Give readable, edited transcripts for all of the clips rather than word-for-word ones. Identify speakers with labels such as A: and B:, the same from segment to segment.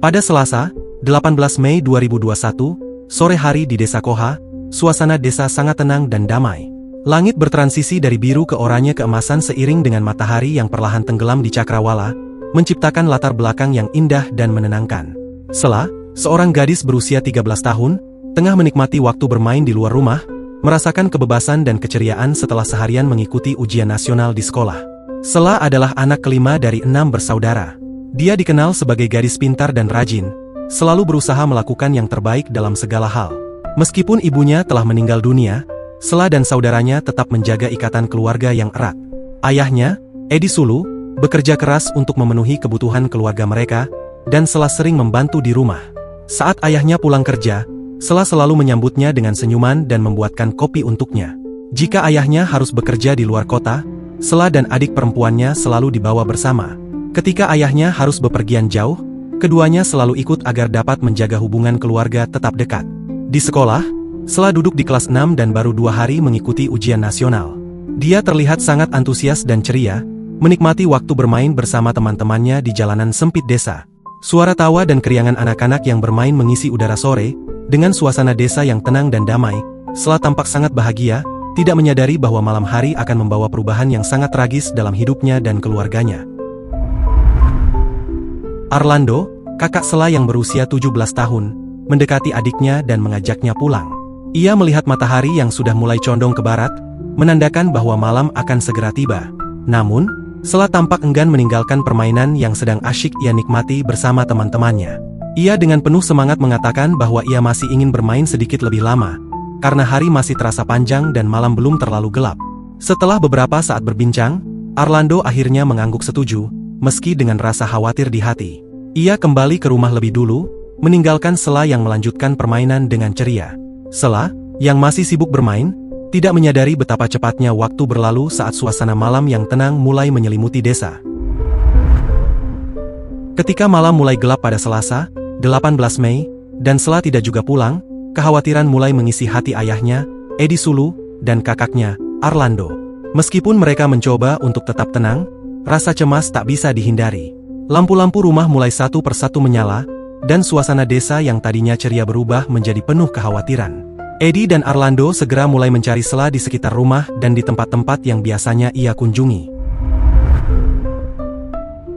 A: Pada Selasa, 18 Mei 2021, sore hari di Desa Koha, suasana desa sangat tenang dan damai. Langit bertransisi dari biru ke oranye keemasan seiring dengan matahari yang perlahan tenggelam di cakrawala, menciptakan latar belakang yang indah dan menenangkan. Sela, seorang gadis berusia 13 tahun, tengah menikmati waktu bermain di luar rumah, merasakan kebebasan dan keceriaan setelah seharian mengikuti ujian nasional di sekolah. Sela adalah anak kelima dari 6 bersaudara. Dia dikenal sebagai gadis pintar dan rajin, selalu berusaha melakukan yang terbaik dalam segala hal. Meskipun ibunya telah meninggal dunia, Sela dan saudaranya tetap menjaga ikatan keluarga yang erat. Ayahnya, Edi Sulu, bekerja keras untuk memenuhi kebutuhan keluarga mereka, dan Sela sering membantu di rumah. Saat ayahnya pulang kerja, Sela selalu menyambutnya dengan senyuman dan membuatkan kopi untuknya. Jika ayahnya harus bekerja di luar kota, Sela dan adik perempuannya selalu dibawa bersama. Ketika ayahnya harus bepergian jauh, keduanya selalu ikut agar dapat menjaga hubungan keluarga tetap dekat. Di sekolah, Sela duduk di kelas 6 dan baru 2 hari mengikuti ujian nasional. Dia terlihat sangat antusias dan ceria, menikmati waktu bermain bersama teman-temannya di jalanan sempit desa. Suara tawa dan keriangan anak-anak yang bermain mengisi udara sore, dengan suasana desa yang tenang dan damai. Sela tampak sangat bahagia, tidak menyadari bahwa malam hari akan membawa perubahan yang sangat tragis dalam hidupnya dan keluarganya. Arlando, kakak Sela yang berusia 17 tahun, mendekati adiknya dan mengajaknya pulang. Ia melihat matahari yang sudah mulai condong ke barat, menandakan bahwa malam akan segera tiba. Namun, Sela tampak enggan meninggalkan permainan yang sedang asyik ia nikmati bersama teman-temannya. Ia dengan penuh semangat mengatakan bahwa ia masih ingin bermain sedikit lebih lama, karena hari masih terasa panjang dan malam belum terlalu gelap. Setelah beberapa saat berbincang, Arlando akhirnya mengangguk setuju, meski dengan rasa khawatir di hati. Ia kembali ke rumah lebih dulu, meninggalkan Sela yang melanjutkan permainan dengan ceria. Sela, yang masih sibuk bermain, tidak menyadari betapa cepatnya waktu berlalu saat suasana malam yang tenang mulai menyelimuti desa. Ketika malam mulai gelap pada Selasa, 18 Mei, dan Sela tidak juga pulang, kekhawatiran mulai mengisi hati ayahnya, Edi Sulu, dan kakaknya, Arlando. Meskipun mereka mencoba untuk tetap tenang, rasa cemas tak bisa dihindari. Lampu-lampu rumah mulai satu persatu menyala, dan suasana desa yang tadinya ceria berubah menjadi penuh kekhawatiran. Edi dan Arlando segera mulai mencari Sela di sekitar rumah dan di tempat-tempat yang biasanya ia kunjungi.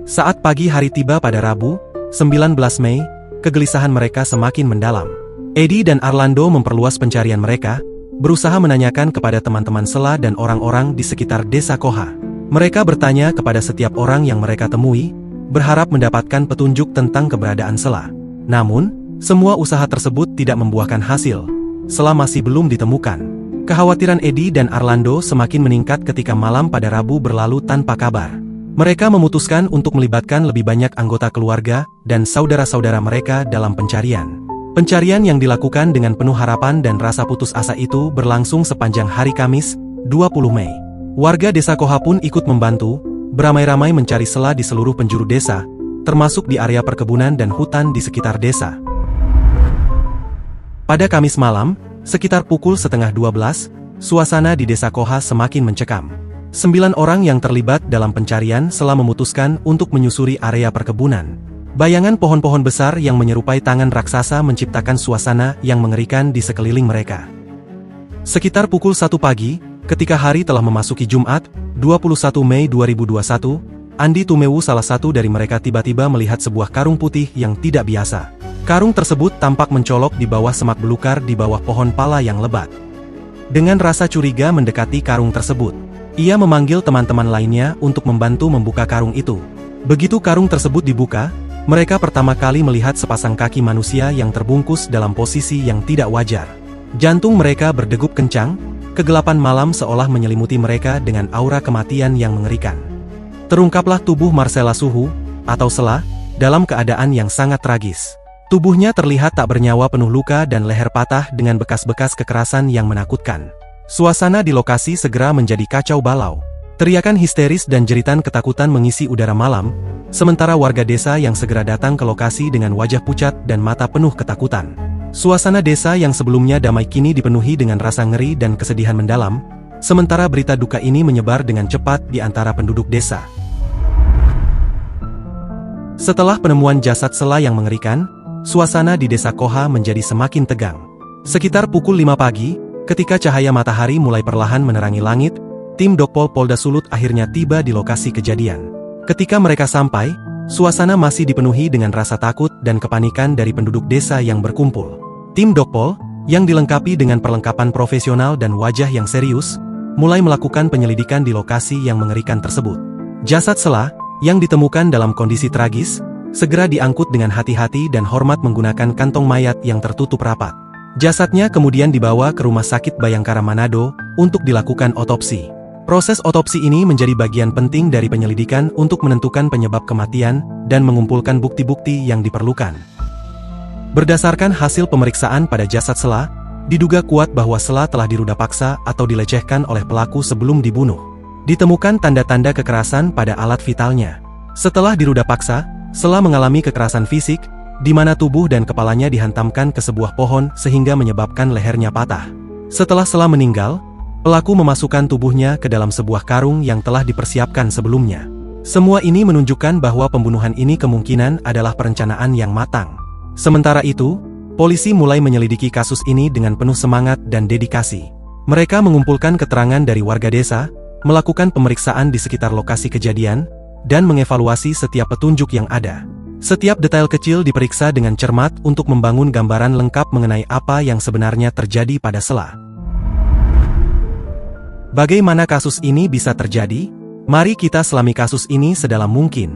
A: Saat pagi hari tiba pada Rabu, 19 Mei, kegelisahan mereka semakin mendalam. Edi dan Arlando memperluas pencarian mereka, berusaha menanyakan kepada teman-teman Sela dan orang-orang di sekitar desa Koha. Mereka bertanya kepada setiap orang yang mereka temui, berharap mendapatkan petunjuk tentang keberadaan Sela. Namun, semua usaha tersebut tidak membuahkan hasil. Sela masih belum ditemukan. Kekhawatiran Edi dan Arlando semakin meningkat ketika malam pada Rabu berlalu tanpa kabar. Mereka memutuskan untuk melibatkan lebih banyak anggota keluarga dan saudara-saudara mereka dalam pencarian. Pencarian yang dilakukan dengan penuh harapan dan rasa putus asa itu berlangsung sepanjang hari Kamis, 20 Mei. Warga desa Koha pun ikut membantu, beramai-ramai mencari Sela di seluruh penjuru desa, termasuk di area perkebunan dan hutan di sekitar desa. Pada Kamis malam, sekitar pukul 11:30, suasana di desa Koha semakin mencekam. 9 orang yang terlibat dalam pencarian Sela memutuskan untuk menyusuri area perkebunan. Bayangan pohon-pohon besar yang menyerupai tangan raksasa menciptakan suasana yang mengerikan di sekeliling mereka. Sekitar pukul 1 pagi, ketika hari telah memasuki Jumat, 21 Mei 2021, Andi Tumewu salah satu dari mereka tiba-tiba melihat sebuah karung putih yang tidak biasa. Karung tersebut tampak mencolok di bawah semak belukar di bawah pohon pala yang lebat. Dengan rasa curiga mendekati karung tersebut, ia memanggil teman-teman lainnya untuk membantu membuka karung itu. Begitu karung tersebut dibuka, mereka pertama kali melihat sepasang kaki manusia yang terbungkus dalam posisi yang tidak wajar. Jantung mereka berdegup kencang, kegelapan malam seolah menyelimuti mereka dengan aura kematian yang mengerikan. Terungkaplah tubuh Marcella Suhu, atau Sela, dalam keadaan yang sangat tragis. Tubuhnya terlihat tak bernyawa, penuh luka dan leher patah dengan bekas-bekas kekerasan yang menakutkan. Suasana di lokasi segera menjadi kacau balau. Teriakan histeris dan jeritan ketakutan mengisi udara malam, sementara warga desa yang segera datang ke lokasi dengan wajah pucat dan mata penuh ketakutan. Suasana desa yang sebelumnya damai kini dipenuhi dengan rasa ngeri dan kesedihan mendalam, sementara berita duka ini menyebar dengan cepat di antara penduduk desa. Setelah penemuan jasad Sela yang mengerikan, suasana di desa Koha menjadi semakin tegang. Sekitar pukul 5 pagi, ketika cahaya matahari mulai perlahan menerangi langit, tim Dokpol Polda Sulut akhirnya tiba di lokasi kejadian. Ketika mereka sampai, suasana masih dipenuhi dengan rasa takut dan kepanikan dari penduduk desa yang berkumpul. Tim Dokpol, yang dilengkapi dengan perlengkapan profesional dan wajah yang serius, mulai melakukan penyelidikan di lokasi yang mengerikan tersebut. Jasad Sela, yang ditemukan dalam kondisi tragis, segera diangkut dengan hati-hati dan hormat menggunakan kantong mayat yang tertutup rapat. Jasadnya kemudian dibawa ke Rumah Sakit Bayangkara Manado untuk dilakukan otopsi. Proses otopsi ini menjadi bagian penting dari penyelidikan untuk menentukan penyebab kematian dan mengumpulkan bukti-bukti yang diperlukan. Berdasarkan hasil pemeriksaan pada jasad Sela, diduga kuat bahwa Sela telah diruda paksa atau dilecehkan oleh pelaku sebelum dibunuh. Ditemukan tanda-tanda kekerasan pada alat vitalnya. Setelah diruda paksa, Sela mengalami kekerasan fisik, di mana tubuh dan kepalanya dihantamkan ke sebuah pohon sehingga menyebabkan lehernya patah. Setelah Sela meninggal, pelaku memasukkan tubuhnya ke dalam sebuah karung yang telah dipersiapkan sebelumnya. Semua ini menunjukkan bahwa pembunuhan ini kemungkinan adalah perencanaan yang matang. Sementara itu, polisi mulai menyelidiki kasus ini dengan penuh semangat dan dedikasi. Mereka mengumpulkan keterangan dari warga desa, melakukan pemeriksaan di sekitar lokasi kejadian, dan mengevaluasi setiap petunjuk yang ada. Setiap detail kecil diperiksa dengan cermat untuk membangun gambaran lengkap mengenai apa yang sebenarnya terjadi pada Sela. Bagaimana kasus ini bisa terjadi? Mari kita selami kasus ini sedalam mungkin.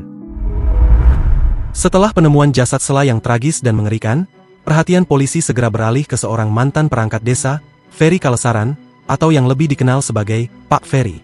A: Setelah penemuan jasad Sela yang tragis dan mengerikan, perhatian polisi segera beralih ke seorang mantan perangkat desa, Ferry Kalesaran, atau yang lebih dikenal sebagai Pak Ferry.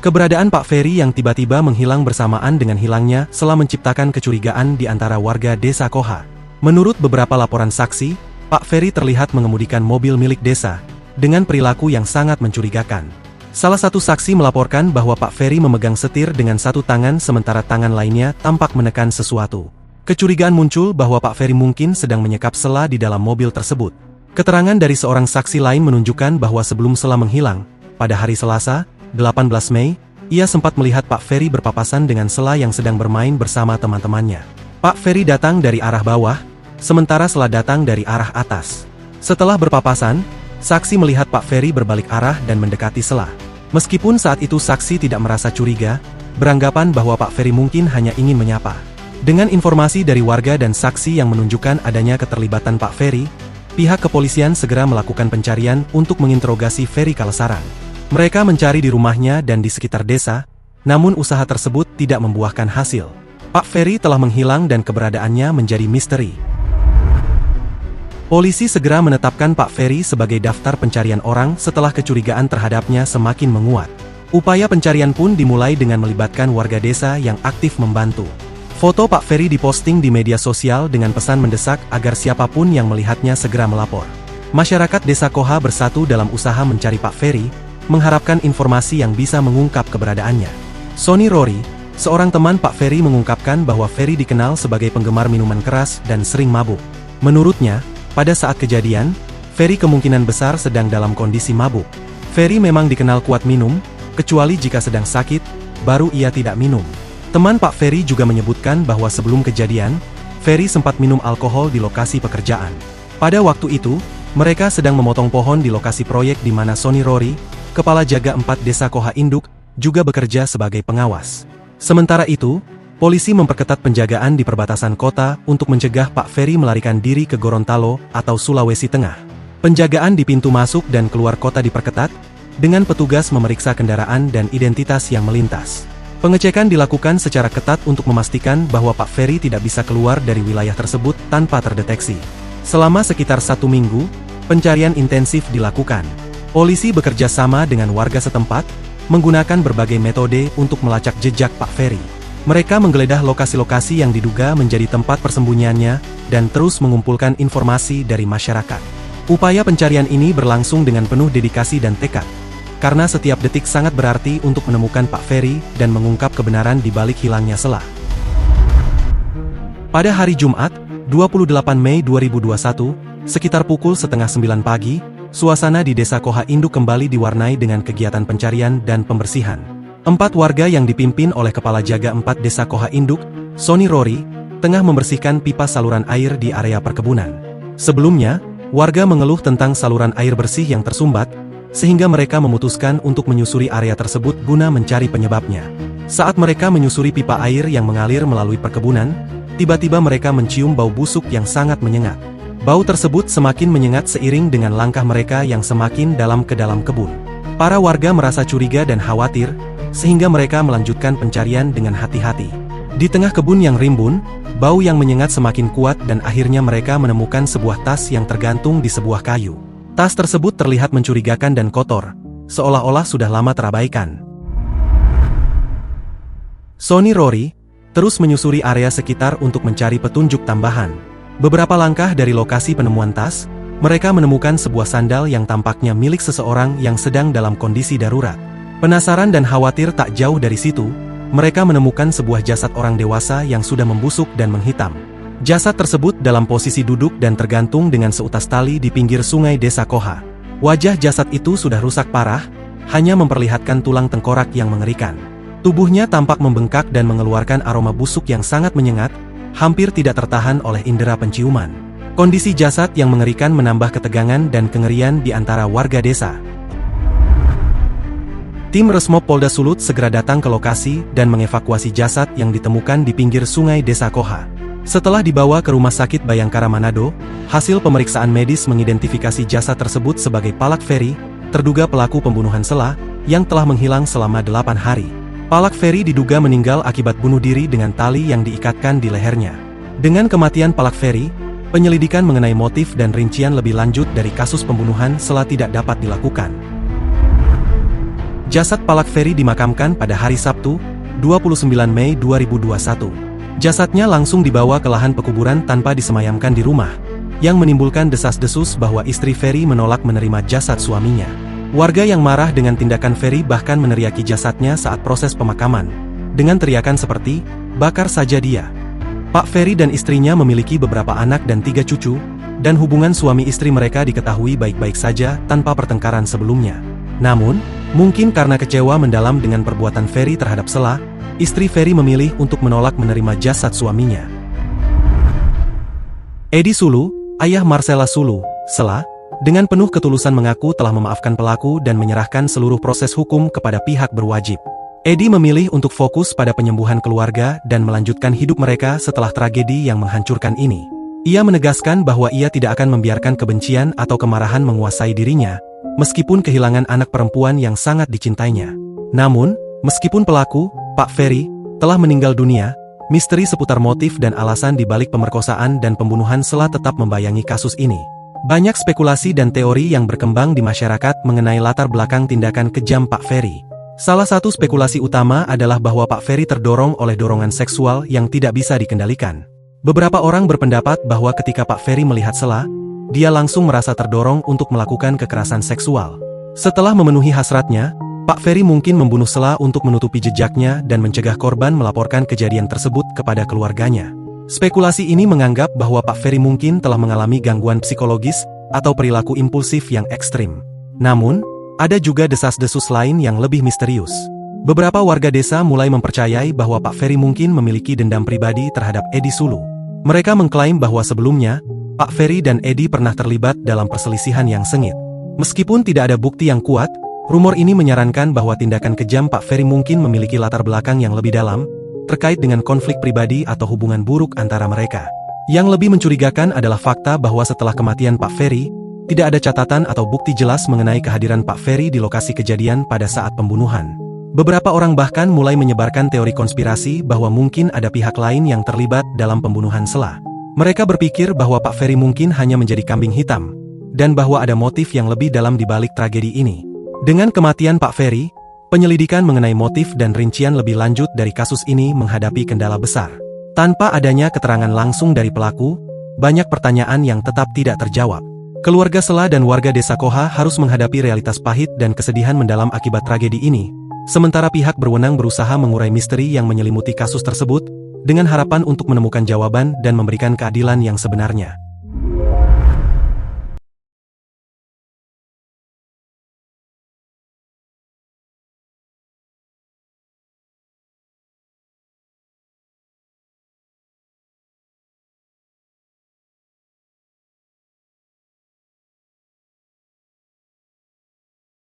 A: Keberadaan Pak Ferry yang tiba-tiba menghilang bersamaan dengan hilangnya Sela menciptakan kecurigaan di antara warga desa Koha. Menurut beberapa laporan saksi, Pak Ferry terlihat mengemudikan mobil milik desa, dengan perilaku yang sangat mencurigakan. Salah satu saksi melaporkan bahwa Pak Ferry memegang setir dengan satu tangan sementara tangan lainnya tampak menekan sesuatu. Kecurigaan muncul bahwa Pak Ferry mungkin sedang menyekap Sela di dalam mobil tersebut. Keterangan dari seorang saksi lain menunjukkan bahwa sebelum Sela menghilang, pada hari Selasa, 18 Mei, ia sempat melihat Pak Ferry berpapasan dengan Sela yang sedang bermain bersama teman-temannya. Pak Ferry datang dari arah bawah, sementara Sela datang dari arah atas. Setelah berpapasan, saksi melihat Pak Ferry berbalik arah dan mendekati Sela. Meskipun saat itu saksi tidak merasa curiga, beranggapan bahwa Pak Ferry mungkin hanya ingin menyapa. Dengan informasi dari warga dan saksi yang menunjukkan adanya keterlibatan Pak Ferry, pihak kepolisian segera melakukan pencarian untuk menginterogasi Ferry Kalesaran. Mereka mencari di rumahnya dan di sekitar desa, namun usaha tersebut tidak membuahkan hasil. Pak Ferry telah menghilang dan keberadaannya menjadi misteri. Polisi segera menetapkan Pak Ferry sebagai daftar pencarian orang setelah kecurigaan terhadapnya semakin menguat. Upaya pencarian pun dimulai dengan melibatkan warga desa yang aktif membantu. Foto Pak Ferry diposting di media sosial dengan pesan mendesak agar siapapun yang melihatnya segera melapor. Masyarakat desa Koha bersatu dalam usaha mencari Pak Ferry, mengharapkan informasi yang bisa mengungkap keberadaannya. Sonny Rory, seorang teman Pak Ferry mengungkapkan bahwa Ferry dikenal sebagai penggemar minuman keras dan sering mabuk. Menurutnya, pada saat kejadian, Ferry kemungkinan besar sedang dalam kondisi mabuk. Ferry memang dikenal kuat minum, kecuali jika sedang sakit, baru ia tidak minum. Teman Pak Ferry juga menyebutkan bahwa sebelum kejadian, Ferry sempat minum alkohol di lokasi pekerjaan. Pada waktu itu, mereka sedang memotong pohon di lokasi proyek di mana Sonny Rory, Kepala Jaga 4 Desa Koha Induk, juga bekerja sebagai pengawas. Sementara itu, polisi memperketat penjagaan di perbatasan kota untuk mencegah Pak Ferry melarikan diri ke Gorontalo atau Sulawesi Tengah. Penjagaan di pintu masuk dan keluar kota diperketat, dengan petugas memeriksa kendaraan dan identitas yang melintas. Pengecekan dilakukan secara ketat untuk memastikan bahwa Pak Ferry tidak bisa keluar dari wilayah tersebut tanpa terdeteksi. Selama sekitar 1 minggu, pencarian intensif dilakukan. Polisi bekerja sama dengan warga setempat, menggunakan berbagai metode untuk melacak jejak Pak Ferry. Mereka menggeledah lokasi-lokasi yang diduga menjadi tempat persembunyiannya, dan terus mengumpulkan informasi dari masyarakat. Upaya pencarian ini berlangsung dengan penuh dedikasi dan tekad, karena setiap detik sangat berarti untuk menemukan Pak Ferry dan mengungkap kebenaran di balik hilangnya Sela. Pada hari Jumat, 28 Mei 2021, sekitar pukul 8:30 pagi, suasana di desa Koha Induk kembali diwarnai dengan kegiatan pencarian dan pembersihan. 4 warga yang dipimpin oleh Kepala Jaga 4 Desa Koha Induk, Sonny Rory, tengah membersihkan pipa saluran air di area perkebunan. Sebelumnya, warga mengeluh tentang saluran air bersih yang tersumbat, sehingga mereka memutuskan untuk menyusuri area tersebut guna mencari penyebabnya. Saat mereka menyusuri pipa air yang mengalir melalui perkebunan, tiba-tiba mereka mencium bau busuk yang sangat menyengat. Bau tersebut semakin menyengat seiring dengan langkah mereka yang semakin dalam ke dalam kebun. Para warga merasa curiga dan khawatir, sehingga mereka melanjutkan pencarian dengan hati-hati. Di tengah kebun yang rimbun, bau yang menyengat semakin kuat dan akhirnya mereka menemukan sebuah tas yang tergantung di sebuah kayu. Tas tersebut terlihat mencurigakan dan kotor, seolah-olah sudah lama terabaikan. Sonny Rory terus menyusuri area sekitar untuk mencari petunjuk tambahan. Beberapa langkah dari lokasi penemuan tas, mereka menemukan sebuah sandal yang tampaknya milik seseorang yang sedang dalam kondisi darurat. Penasaran dan khawatir tak jauh dari situ, mereka menemukan sebuah jasad orang dewasa yang sudah membusuk dan menghitam. Jasad tersebut dalam posisi duduk dan tergantung dengan seutas tali di pinggir sungai desa Koha. Wajah jasad itu sudah rusak parah, hanya memperlihatkan tulang tengkorak yang mengerikan. Tubuhnya tampak membengkak dan mengeluarkan aroma busuk yang sangat menyengat, hampir tidak tertahan oleh indera penciuman. Kondisi jasad yang mengerikan menambah ketegangan dan kengerian di antara warga desa. Tim Resmob Polda Sulut segera datang ke lokasi dan mengevakuasi jasad yang ditemukan di pinggir sungai desa Koha. Setelah dibawa ke Rumah Sakit Bayangkara Manado, hasil pemeriksaan medis mengidentifikasi jasad tersebut sebagai Palak Ferry, terduga pelaku pembunuhan Sela, yang telah menghilang selama 8 hari. Palak Ferry diduga meninggal akibat bunuh diri dengan tali yang diikatkan di lehernya. Dengan kematian Palak Ferry, penyelidikan mengenai motif dan rincian lebih lanjut dari kasus pembunuhan Sela tidak dapat dilakukan. Jasad Palak Ferry dimakamkan pada hari Sabtu, 29 Mei 2021. Jasadnya langsung dibawa ke lahan pekuburan tanpa disemayamkan di rumah, yang menimbulkan desas-desus bahwa istri Ferry menolak menerima jasad suaminya. Warga yang marah dengan tindakan Ferry bahkan meneriaki jasadnya saat proses pemakaman, dengan teriakan seperti, "Bakar saja dia." Pak Ferry dan istrinya memiliki beberapa anak dan 3 cucu, dan hubungan suami istri mereka diketahui baik-baik saja tanpa pertengkaran sebelumnya. Namun, mungkin karena kecewa mendalam dengan perbuatan Ferry terhadap Sela, istri Ferry memilih untuk menolak menerima jasad suaminya. Edi Sulu, ayah Marcella Sulu, Sela, dengan penuh ketulusan mengaku telah memaafkan pelaku dan menyerahkan seluruh proses hukum kepada pihak berwajib. Edi memilih untuk fokus pada penyembuhan keluarga dan melanjutkan hidup mereka setelah tragedi yang menghancurkan ini. Ia menegaskan bahwa ia tidak akan membiarkan kebencian atau kemarahan menguasai dirinya, meskipun kehilangan anak perempuan yang sangat dicintainya. Namun, meskipun pelaku, Pak Ferry, telah meninggal dunia, misteri seputar motif dan alasan di balik pemerkosaan dan pembunuhan Sela tetap membayangi kasus ini. Banyak spekulasi dan teori yang berkembang di masyarakat mengenai latar belakang tindakan kejam Pak Ferry. Salah satu spekulasi utama adalah bahwa Pak Ferry terdorong oleh dorongan seksual yang tidak bisa dikendalikan. Beberapa orang berpendapat bahwa ketika Pak Ferry melihat Sela, dia langsung merasa terdorong untuk melakukan kekerasan seksual. Setelah memenuhi hasratnya, Pak Ferry mungkin membunuh Sela untuk menutupi jejaknya dan mencegah korban melaporkan kejadian tersebut kepada keluarganya. Spekulasi ini menganggap bahwa Pak Ferry mungkin telah mengalami gangguan psikologis atau perilaku impulsif yang ekstrim. Namun, ada juga desas-desus lain yang lebih misterius. Beberapa warga desa mulai mempercayai bahwa Pak Ferry mungkin memiliki dendam pribadi terhadap Edi Sulu. Mereka mengklaim bahwa sebelumnya, Pak Ferry dan Edi pernah terlibat dalam perselisihan yang sengit. Meskipun tidak ada bukti yang kuat, rumor ini menyarankan bahwa tindakan kejam Pak Ferry mungkin memiliki latar belakang yang lebih dalam, terkait dengan konflik pribadi atau hubungan buruk antara mereka. Yang lebih mencurigakan adalah fakta bahwa setelah kematian Pak Ferry, tidak ada catatan atau bukti jelas mengenai kehadiran Pak Ferry di lokasi kejadian pada saat pembunuhan. Beberapa orang bahkan mulai menyebarkan teori konspirasi bahwa mungkin ada pihak lain yang terlibat dalam pembunuhan Sela. Mereka berpikir bahwa Pak Ferry mungkin hanya menjadi kambing hitam, dan bahwa ada motif yang lebih dalam di balik tragedi ini. Dengan kematian Pak Ferry, penyelidikan mengenai motif dan rincian lebih lanjut dari kasus ini menghadapi kendala besar. Tanpa adanya keterangan langsung dari pelaku, banyak pertanyaan yang tetap tidak terjawab. Keluarga Sela dan warga desa Koha harus menghadapi realitas pahit dan kesedihan mendalam akibat tragedi ini, sementara pihak berwenang berusaha mengurai misteri yang menyelimuti kasus tersebut, dengan harapan untuk menemukan jawaban dan memberikan keadilan yang sebenarnya.